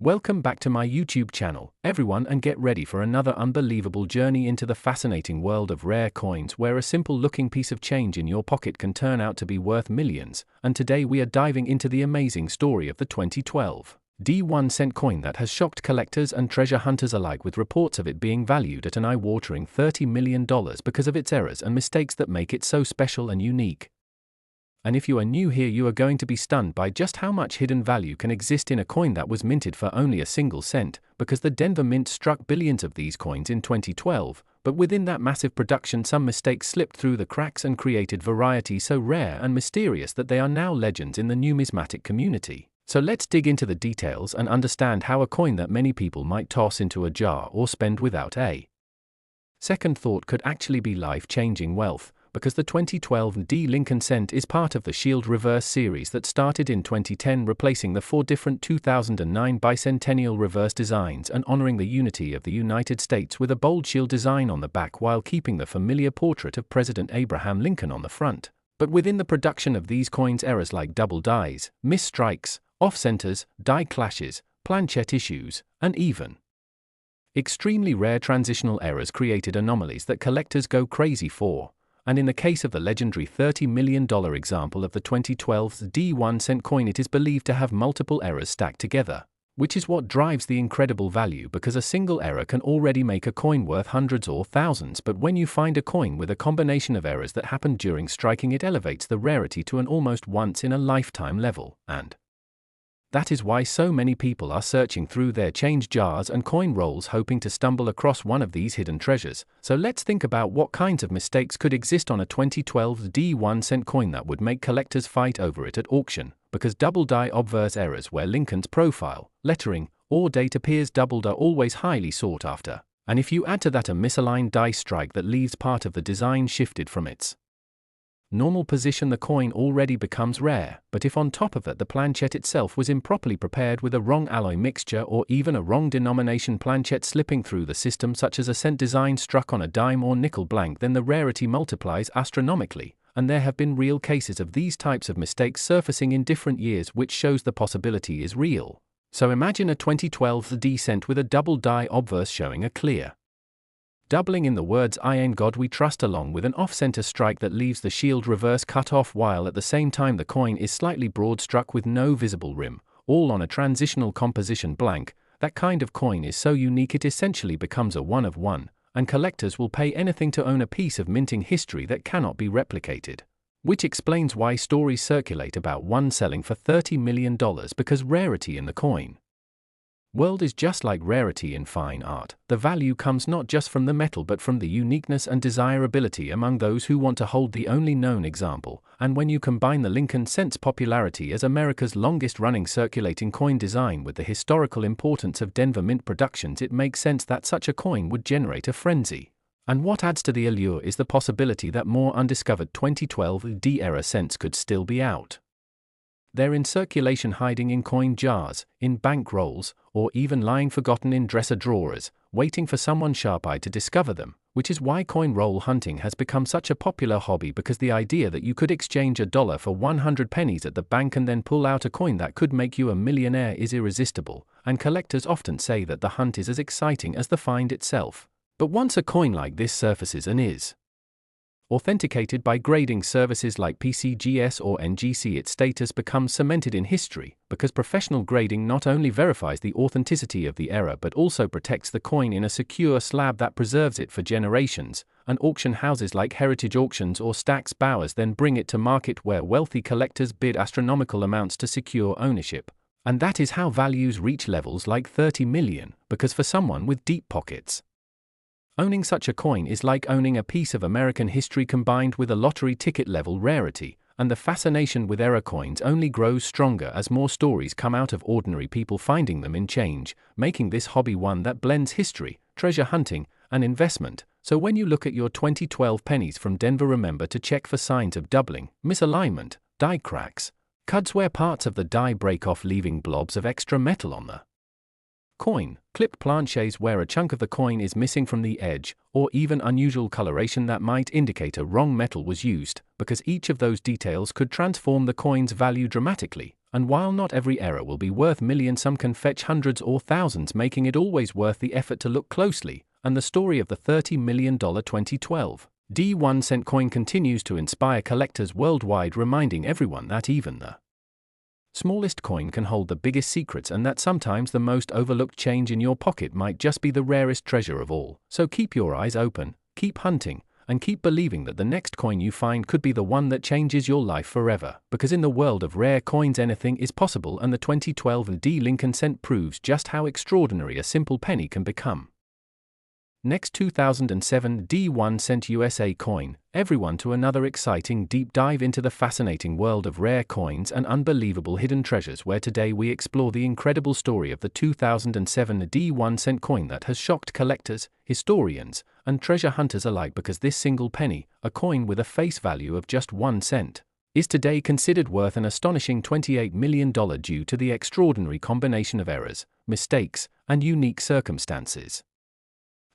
Welcome back to my YouTube channel, everyone, and get ready for another unbelievable journey into the fascinating world of rare coins where a simple-looking piece of change in your pocket can turn out to be worth millions. And today we are diving into the amazing story of the 2012 D1 cent coin that has shocked collectors and treasure hunters alike, with reports of it being valued at an eye-watering $30 million because of its errors and mistakes that make it so special and unique. And if you are new here, you are going to be stunned by just how much hidden value can exist in a coin that was minted for only a single cent, because the Denver Mint struck billions of these coins in 2012, but within that massive production some mistakes slipped through the cracks and created variety so rare and mysterious that they are now legends in the numismatic community. So let's dig into the details and understand how a coin that many people might toss into a jar or spend without a second thought could actually be life-changing wealth, because the 2012 D Lincoln cent is part of the Shield Reverse series that started in 2010, replacing the 4 different 2009 bicentennial reverse designs and honoring the unity of the United States with a bold shield design on the back while keeping the familiar portrait of President Abraham Lincoln on the front. But within the production of these coins, errors like double dies, missed strikes, off-centers, die clashes, planchette issues, and even extremely rare transitional errors created anomalies that collectors go crazy for. And in the case of the legendary $30 million example of the 2012 D1 cent coin, it is believed to have multiple errors stacked together, which is what drives the incredible value, because a single error can already make a coin worth hundreds or thousands, but when you find a coin with a combination of errors that happened during striking, it elevates the rarity to an almost once-in-a-lifetime level. And that is why so many people are searching through their change jars and coin rolls hoping to stumble across one of these hidden treasures. So let's think about what kinds of mistakes could exist on a 2012 D1 cent coin that would make collectors fight over it at auction, because double die obverse errors where Lincoln's profile, lettering, or date appears doubled are always highly sought after. And if you add to that a misaligned die strike that leaves part of the design shifted from its normal position, the coin already becomes rare. But if on top of that the planchette itself was improperly prepared with a wrong alloy mixture or even a wrong denomination planchette slipping through the system, such as a cent design struck on a dime or nickel blank, then the rarity multiplies astronomically. And there have been real cases of these types of mistakes surfacing in different years, which shows the possibility is real. So imagine a 2012 D cent with a double die obverse showing a clear doubling in the words "I in God we trust," along with an off-center strike that leaves the shield reverse cut off, while at the same time the coin is slightly broad struck with no visible rim, all on a transitional composition blank. That kind of coin is so unique it essentially becomes a one of one, and collectors will pay anything to own a piece of minting history that cannot be replicated. Which explains why stories circulate about one selling for $30 million, because rarity in the coin world is just like rarity in fine art. The value comes not just from the metal but from the uniqueness and desirability among those who want to hold the only known example. And when you combine the Lincoln cent's popularity as America's longest-running circulating coin design with the historical importance of Denver Mint productions, it makes sense that such a coin would generate a frenzy. And what adds to the allure is the possibility that more undiscovered 2012 D-era cents could still be out they're in circulation, hiding in coin jars, in bank rolls, or even lying forgotten in dresser drawers, waiting for someone sharp-eyed to discover them, which is why coin roll hunting has become such a popular hobby, because the idea that you could exchange $1 for 100 pennies at the bank and then pull out a coin that could make you a millionaire is irresistible, and collectors often say that the hunt is as exciting as the find itself. But once a coin like this surfaces and is authenticated by grading services like PCGS or NGC, its status becomes cemented in history, because professional grading not only verifies the authenticity of the error but also protects the coin in a secure slab that preserves it for generations. And auction houses like Heritage Auctions or Stack's Bowers then bring it to market, where wealthy collectors bid astronomical amounts to secure ownership. And that is how values reach levels like $30 million, because for someone with deep pockets, owning such a coin is like owning a piece of American history combined with a lottery ticket-level rarity. And the fascination with error coins only grows stronger as more stories come out of ordinary people finding them in change, making this hobby one that blends history, treasure hunting, and investment. So when you look at your 2012 pennies from Denver, remember to check for signs of doubling, misalignment, die cracks, cuts where parts of the die break off, leaving blobs of extra metal on the coin, clipped planchets where a chunk of the coin is missing from the edge, or even unusual coloration that might indicate a wrong metal was used, because each of those details could transform the coin's value dramatically. And while not every error will be worth millions, some can fetch hundreds or thousands, making it always worth the effort to look closely. And the story of the $30 million 2012 D1 cent coin continues to inspire collectors worldwide, reminding everyone that even the smallest coin can hold the biggest secrets, and that sometimes the most overlooked change in your pocket might just be the rarest treasure of all. So keep your eyes open, keep hunting, and keep believing that the next coin you find could be the one that changes your life forever. Because in the world of rare coins, anything is possible, and the 2012 D Lincoln cent proves just how extraordinary a simple penny can become. Next, 2007 D1 cent USA coin. Everyone to another exciting deep dive into the fascinating world of rare coins and unbelievable hidden treasures, where today we explore the incredible story of the 2007 D1 cent coin that has shocked collectors, historians, and treasure hunters alike. Because this single penny, a coin with a face value of just 1 cent, is today considered worth an astonishing $28 million due to the extraordinary combination of errors, mistakes, and unique circumstances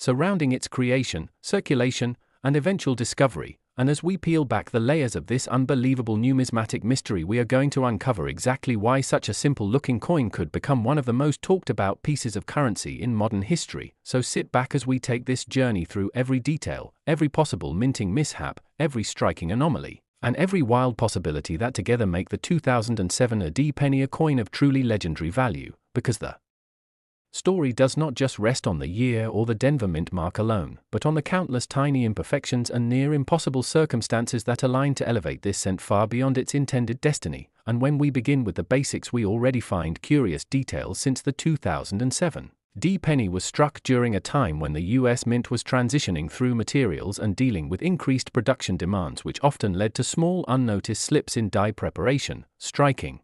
surrounding its creation, circulation, and eventual discovery. And as we peel back the layers of this unbelievable numismatic mystery, we are going to uncover exactly why such a simple-looking coin could become one of the most talked-about pieces of currency in modern history. So sit back as we take this journey through every detail, every possible minting mishap, every striking anomaly, and every wild possibility that together make the 2007 D penny a coin of truly legendary value. Because the story does not just rest on the year or the Denver Mint mark alone, but on the countless tiny imperfections and near impossible circumstances that align to elevate this cent far beyond its intended destiny. And when we begin with the basics, we already find curious details. Since the 2007 D penny was struck during a time when the US Mint was transitioning through materials and dealing with increased production demands, which often led to small unnoticed slips in die preparation, striking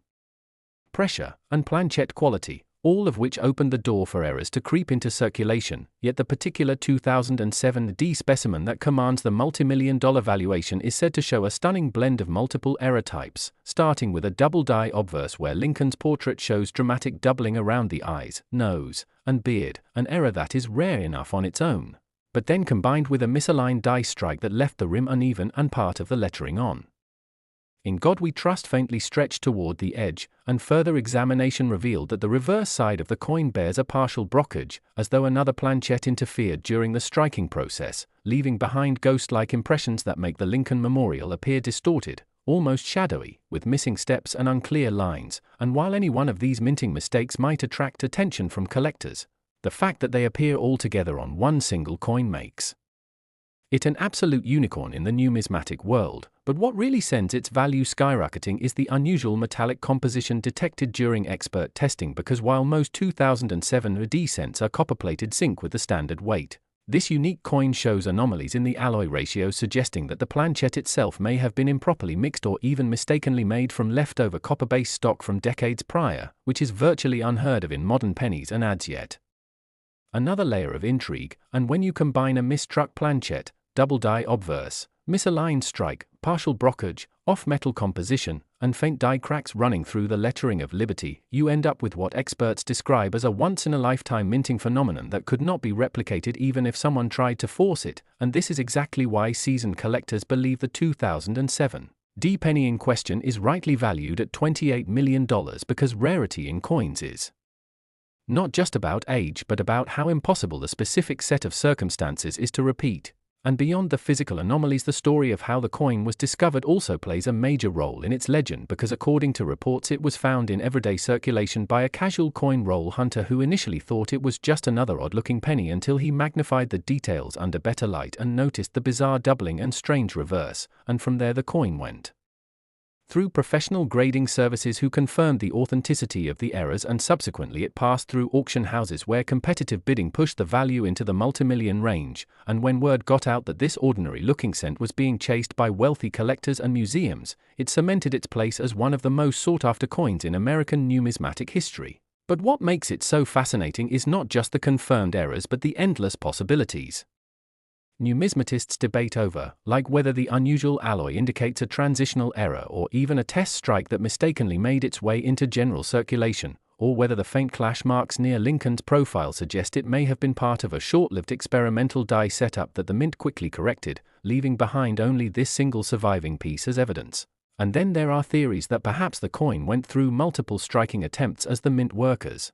pressure, and planchet quality, all of which opened the door for errors to creep into circulation. Yet the particular 2007 D specimen that commands the multi-million-dollar valuation is said to show a stunning blend of multiple error types, starting with a double die obverse where Lincoln's portrait shows dramatic doubling around the eyes, nose, and beard, an error that is rare enough on its own, but then combined with a misaligned die strike that left the rim uneven and part of the lettering on "In God We Trust" faintly stretched toward the edge, and further examination revealed that the reverse side of the coin bears a partial brokerage, as though another planchet interfered during the striking process, leaving behind ghost-like impressions that make the Lincoln Memorial appear distorted, almost shadowy, with missing steps and unclear lines. And while any one of these minting mistakes might attract attention from collectors, the fact that they appear all together on one single coin makes it an absolute unicorn in the numismatic world. But what really sends its value skyrocketing is the unusual metallic composition detected during expert testing. Because while most 2007 D cents are copper-plated zinc with the standard weight, this unique coin shows anomalies in the alloy ratio, suggesting that the planchet itself may have been improperly mixed or even mistakenly made from leftover copper-based stock from decades prior, which is virtually unheard of in modern pennies and adds yet another layer of intrigue. And when you combine a misstruck planchet, double die obverse, misaligned strike, partial brokerage, off-metal composition, and faint die cracks running through the lettering of Liberty, you end up with what experts describe as a once-in-a-lifetime minting phenomenon that could not be replicated even if someone tried to force it. And this is exactly why seasoned collectors believe the 2007 D penny in question is rightly valued at $28 million, because rarity in coins is not just about age but about how impossible the specific set of circumstances is to repeat. And beyond the physical anomalies, the story of how the coin was discovered also plays a major role in its legend. Because according to reports, it was found in everyday circulation by a casual coin roll hunter who initially thought it was just another odd-looking penny until he magnified the details under better light and noticed the bizarre doubling and strange reverse, and from there the coin went through professional grading services who confirmed the authenticity of the errors, and subsequently it passed through auction houses where competitive bidding pushed the value into the multimillion range. And when word got out that this ordinary-looking cent was being chased by wealthy collectors and museums, it cemented its place as one of the most sought-after coins in American numismatic history. But what makes it so fascinating is not just the confirmed errors but the endless possibilities numismatists debate over, like whether the unusual alloy indicates a transitional error or even a test strike that mistakenly made its way into general circulation, or whether the faint clash marks near Lincoln's profile suggest it may have been part of a short-lived experimental die setup that the Mint quickly corrected, leaving behind only this single surviving piece as evidence. And then there are theories that perhaps the coin went through multiple striking attempts as the mint workers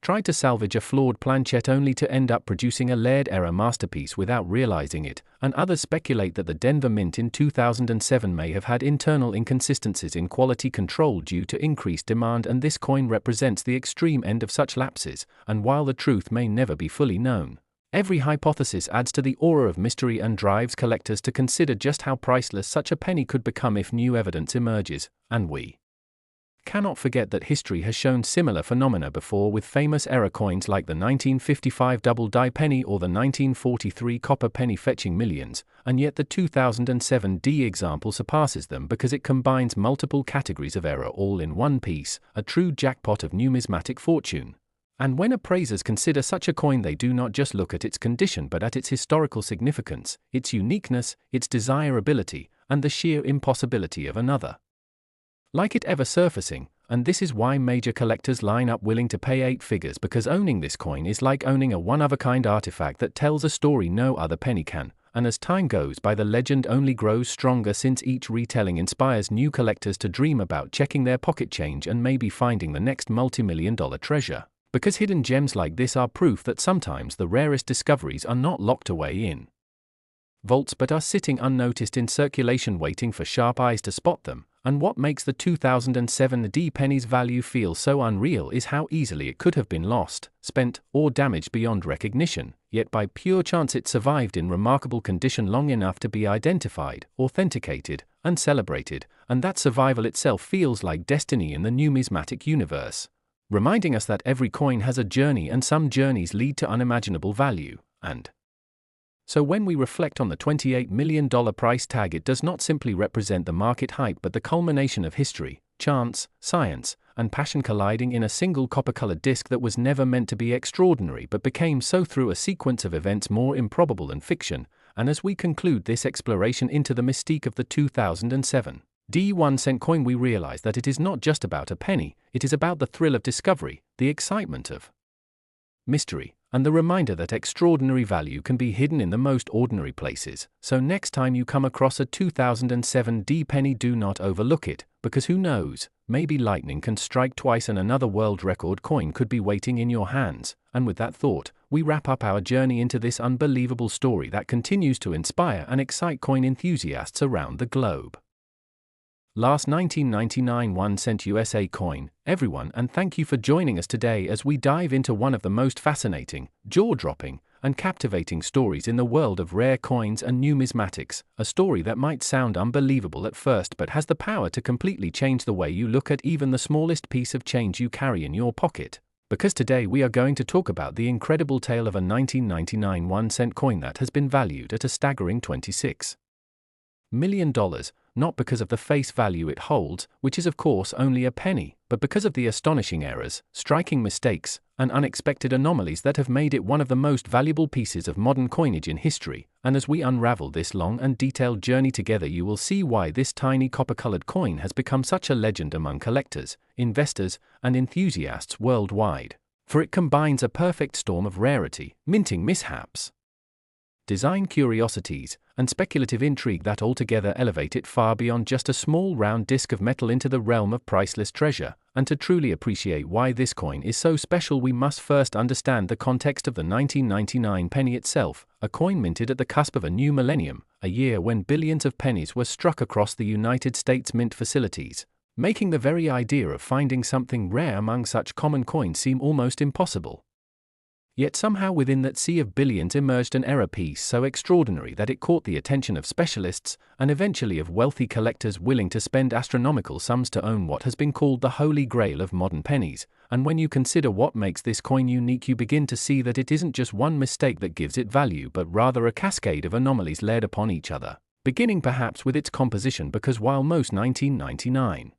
tried to salvage a flawed planchette only to end up producing a layered error masterpiece without realizing it, and others speculate that the Denver Mint in 2007 may have had internal inconsistencies in quality control due to increased demand, and this coin represents the extreme end of such lapses. And while the truth may never be fully known, every hypothesis adds to the aura of mystery and drives collectors to consider just how priceless such a penny could become if new evidence emerges. And we cannot forget that history has shown similar phenomena before, with famous error coins like the 1955 double-die penny or the 1943 copper penny fetching millions, and yet the 2007 D example surpasses them because it combines multiple categories of error all in one piece, a true jackpot of numismatic fortune. And when appraisers consider such a coin, they do not just look at its condition but at its historical significance, its uniqueness, its desirability, and the sheer impossibility of another like it ever surfacing. And this is why major collectors line up willing to pay 8 figures, because owning this coin is like owning a one-of-a-kind artifact that tells a story no other penny can. And as time goes by, the legend only grows stronger, since each retelling inspires new collectors to dream about checking their pocket change and maybe finding the next multi-million-dollar treasure. Because hidden gems like this are proof that sometimes the rarest discoveries are not locked away in vaults but are sitting unnoticed in circulation, waiting for sharp eyes to spot them. And what makes the 2007 D penny's value feel so unreal is how easily it could have been lost, spent, or damaged beyond recognition, yet by pure chance it survived in remarkable condition long enough to be identified, authenticated, and celebrated, and that survival itself feels like destiny in the numismatic universe, reminding us that every coin has a journey and some journeys lead to unimaginable value. And so when we reflect on the $28 million price tag, it does not simply represent the market hype but the culmination of history, chance, science, and passion colliding in a single copper-colored disc that was never meant to be extraordinary but became so through a sequence of events more improbable than fiction. And as we conclude this exploration into the mystique of the 2007 D 1-cent coin, we realize that it is not just about a penny, it is about the thrill of discovery, the excitement of mystery, and the reminder that extraordinary value can be hidden in the most ordinary places. So next time you come across a 2007 D penny, do not overlook it, because who knows, maybe lightning can strike twice and another world record coin could be waiting in your hands. And with that thought, we wrap up our journey into this unbelievable story that continues to inspire and excite coin enthusiasts around the globe. Last 1999 1-cent USA coin, everyone, and thank you for joining us today as we dive into one of the most fascinating, jaw-dropping, and captivating stories in the world of rare coins and numismatics, a story that might sound unbelievable at first but has the power to completely change the way you look at even the smallest piece of change you carry in your pocket. Because today we are going to talk about the incredible tale of a 1999 1-cent coin that has been valued at a staggering $26 million, not because of the face value it holds, which is of course only a penny, but because of the astonishing errors, striking mistakes, and unexpected anomalies that have made it one of the most valuable pieces of modern coinage in history. And as we unravel this long and detailed journey together, you will see why this tiny copper-colored coin has become such a legend among collectors, investors, and enthusiasts worldwide. For it combines a perfect storm of rarity, minting mishaps, design curiosities, and speculative intrigue that altogether elevate it far beyond just a small round disc of metal into the realm of priceless treasure. And to truly appreciate why this coin is so special, we must first understand the context of the 1999 penny itself, a coin minted at the cusp of a new millennium, a year when billions of pennies were struck across the United States mint facilities, making the very idea of finding something rare among such common coins seem almost impossible. Yet somehow within that sea of billions emerged an error piece so extraordinary that it caught the attention of specialists, and eventually of wealthy collectors willing to spend astronomical sums to own what has been called the holy grail of modern pennies. And when you consider what makes this coin unique, you begin to see that it isn't just one mistake that gives it value, but rather a cascade of anomalies layered upon each other, beginning perhaps with its composition, because while most 1999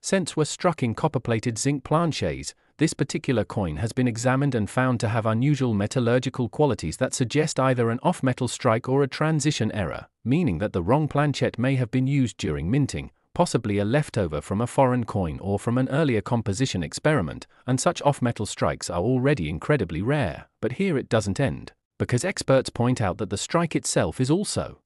cents were struck in copper-plated zinc planchets, this particular coin has been examined and found to have unusual metallurgical qualities that suggest either an off-metal strike or a transition error, meaning that the wrong planchette may have been used during minting, possibly a leftover from a foreign coin or from an earlier composition experiment. And such off-metal strikes are already incredibly rare. But here it doesn't end, because experts point out that the strike itself is also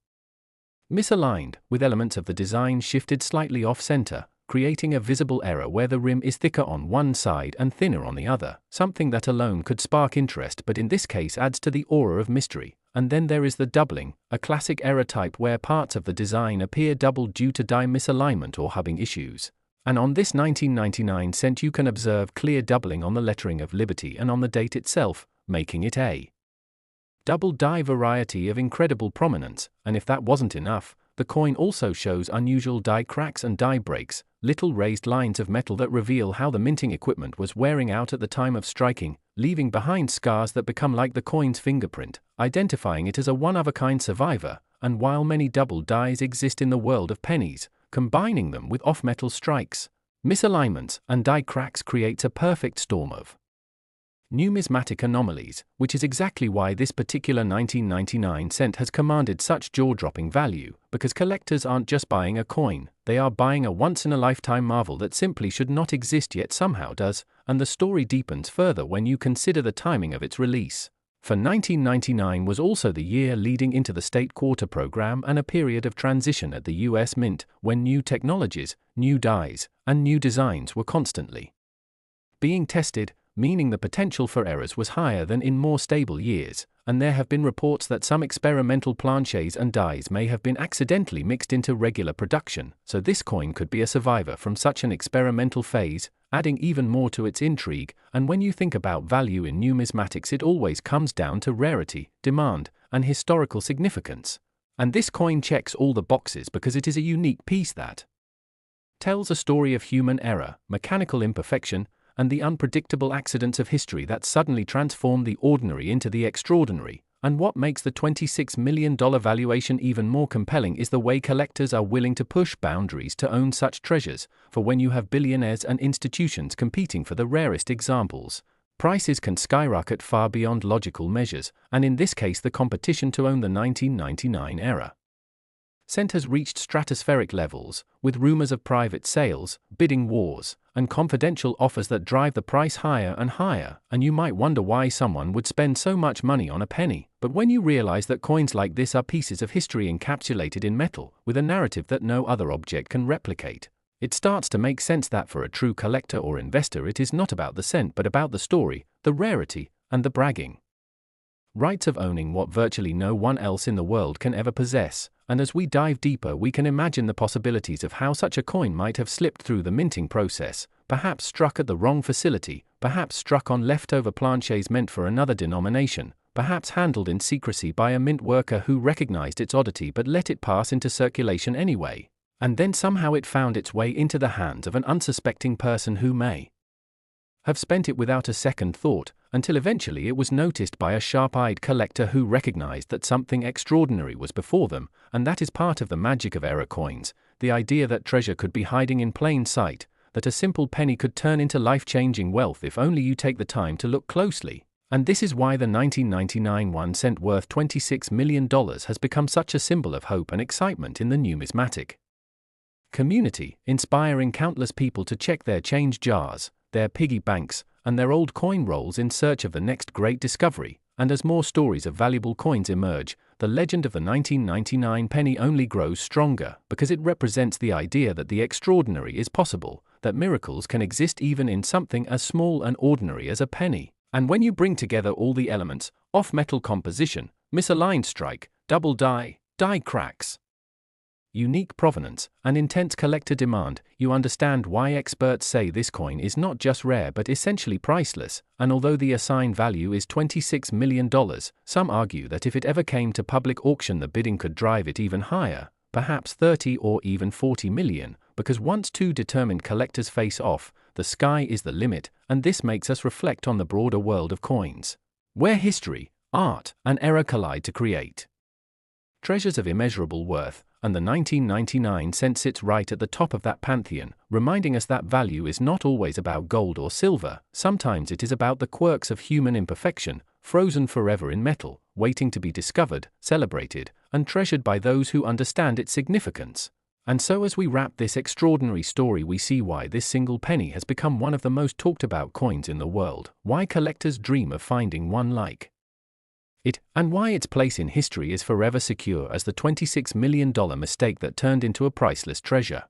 Misaligned, with elements of the design shifted slightly off-center, creating a visible error where the rim is thicker on one side and thinner on the other, something that alone could spark interest but in this case adds to the aura of mystery. And then there is the doubling, a classic error type where parts of the design appear doubled due to die misalignment or hubbing issues. And on this 1999 cent you can observe clear doubling on the lettering of Liberty and on the date itself, making it a double die variety of incredible prominence. And if that wasn't enough, the coin also shows unusual die cracks and die breaks, little raised lines of metal that reveal how the minting equipment was wearing out at the time of striking, leaving behind scars that become like the coin's fingerprint, identifying it as a one-of-a-kind survivor. And while many double dies exist in the world of pennies, combining them with off-metal strikes, misalignments, and die cracks creates a perfect storm of numismatic anomalies, which is exactly why this particular 1999 cent has commanded such jaw-dropping value, because collectors aren't just buying a coin, they are buying a once-in-a-lifetime marvel that simply should not exist yet somehow does, and the story deepens further when you consider the timing of its release. For 1999 was also the year leading into the state quarter program and a period of transition at the US Mint, when new technologies, new dies, and new designs were constantly being tested, meaning the potential for errors was higher than in more stable years, and there have been reports that some experimental planches and dies may have been accidentally mixed into regular production, so this coin could be a survivor from such an experimental phase, adding even more to its intrigue. And when you think about value in numismatics, it always comes down to rarity, demand, and historical significance. And this coin checks all the boxes because it is a unique piece that tells a story of human error, mechanical imperfection, and the unpredictable accidents of history that suddenly transform the ordinary into the extraordinary. And what makes the $26 million valuation even more compelling is the way collectors are willing to push boundaries to own such treasures, for when you have billionaires and institutions competing for the rarest examples, prices can skyrocket far beyond logical measures, and in this case the competition to own the 1999 era cent has reached stratospheric levels, with rumors of private sales, bidding wars, and confidential offers that drive the price higher and higher. And you might wonder why someone would spend so much money on a penny, but when you realize that coins like this are pieces of history encapsulated in metal, with a narrative that no other object can replicate, it starts to make sense that for a true collector or investor it is not about the cent but about the story, the rarity, and the bragging rights of owning what virtually no one else in the world can ever possess. And as we dive deeper we can imagine the possibilities of how such a coin might have slipped through the minting process, perhaps struck at the wrong facility, perhaps struck on leftover planches meant for another denomination, perhaps handled in secrecy by a mint worker who recognized its oddity but let it pass into circulation anyway, and then somehow it found its way into the hands of an unsuspecting person who may have spent it without a second thought, until eventually it was noticed by a sharp-eyed collector who recognized that something extraordinary was before them. And that is part of the magic of error coins, the idea that treasure could be hiding in plain sight, that a simple penny could turn into life-changing wealth if only you take the time to look closely. And this is why the 1999 1 cent worth $26 million has become such a symbol of hope and excitement in the numismatic community, inspiring countless people to check their change jars, their piggy banks, and their old coin rolls in search of the next great discovery. And as more stories of valuable coins emerge, the legend of the 1999 penny only grows stronger, because it represents the idea that the extraordinary is possible, that miracles can exist even in something as small and ordinary as a penny. And when you bring together all the elements, off-metal composition, misaligned strike, double die, die cracks, unique provenance, and intense collector demand, you understand why experts say this coin is not just rare but essentially priceless. And although the assigned value is $26 million, some argue that if it ever came to public auction the bidding could drive it even higher, perhaps 30 or even 40 million, because once two determined collectors face off, the sky is the limit. And this makes us reflect on the broader world of coins, where history, art, and error collide to create treasures of immeasurable worth. And the 1999 cent sits right at the top of that pantheon, reminding us that value is not always about gold or silver. Sometimes it is about the quirks of human imperfection, frozen forever in metal, waiting to be discovered, celebrated, and treasured by those who understand its significance. And so as we wrap this extraordinary story we see why this single penny has become one of the most talked about coins in the world, why collectors dream of finding one like it, and why its place in history is forever secure as the $26 million mistake that turned into a priceless treasure.